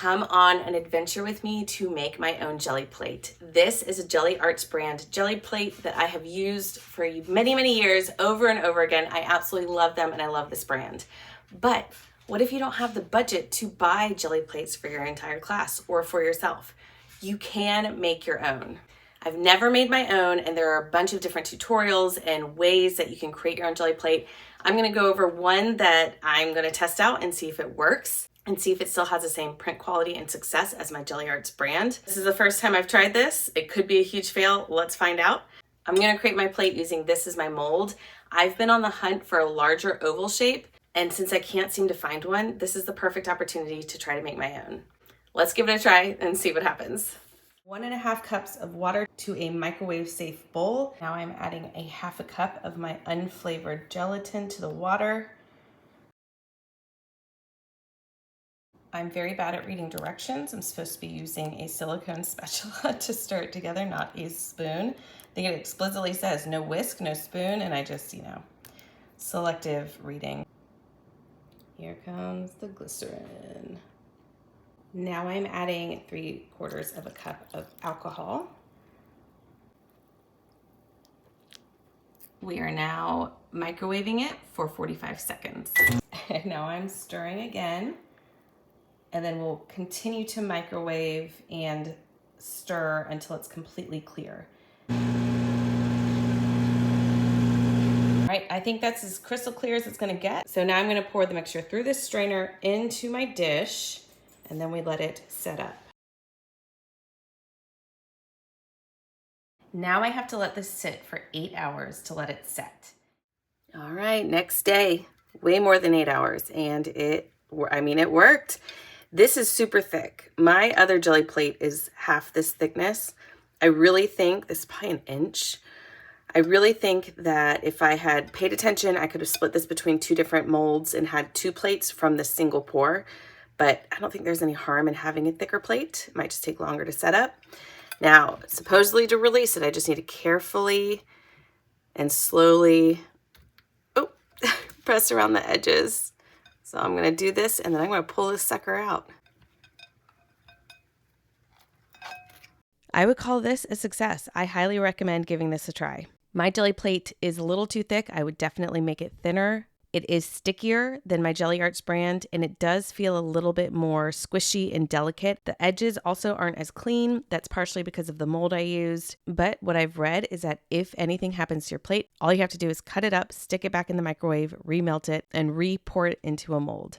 come on an adventure with me to make my own jelly plate. This is a Gelli Arts brand jelly plate that I have used for many, many years over and over again. I absolutely love them and I love this brand. But what if you don't have the budget to buy jelly plates for your entire class or for yourself? You can make your own. I've never made my own, and there are a bunch of different tutorials and ways that you can create your own jelly plate. I'm gonna go over one that I'm gonna test out and see if it works and see if it still has the same print quality and success as my Gelli Arts brand. This is the first time I've tried this. It could be a huge fail. Let's find out. I'm gonna create my plate using this as my mold. I've been on the hunt for a larger oval shape, and since I can't seem to find one, this is the perfect opportunity to try to make my own. Let's give it a try and see what happens. 1.5 cups of water to a microwave safe bowl. Now I'm adding a 1/2 cup of my unflavored gelatin to the water. I'm very bad at reading directions. I'm supposed to be using a silicone spatula to stir it together, not a spoon. I think it explicitly says no whisk, no spoon, and I just, selective reading. Here comes the glycerin. Now I'm adding 3/4 of a cup of alcohol. We are now microwaving it for 45 seconds. And now I'm stirring again, and then we'll continue to microwave and stir until it's completely clear. All right, I think that's as crystal clear as it's gonna get. So now I'm gonna pour the mixture through this strainer into my dish, and then we let it set up. Now I have to let this sit for 8 hours to let it set. All right, next day, way more than 8 hours, and it worked. This is super thick. My other jelly plate is half this thickness. I really think, this is probably an inch. I really think that if I had paid attention, I could have split this between 2 different molds and had 2 plates from this single pour. But I don't think there's any harm in having a thicker plate. It might just take longer to set up. Now, supposedly to release it, I just need to carefully and slowly, press around the edges. So I'm gonna do this, and then I'm gonna pull this sucker out. I would call this a success. I highly recommend giving this a try. My jelly plate is a little too thick. I would definitely make it thinner. It is stickier than my Gelli Arts brand, and it does feel a little bit more squishy and delicate. The edges also aren't as clean. That's partially because of the mold I used. But what I've read is that if anything happens to your plate, all you have to do is cut it up, stick it back in the microwave, remelt it, and re-pour it into a mold.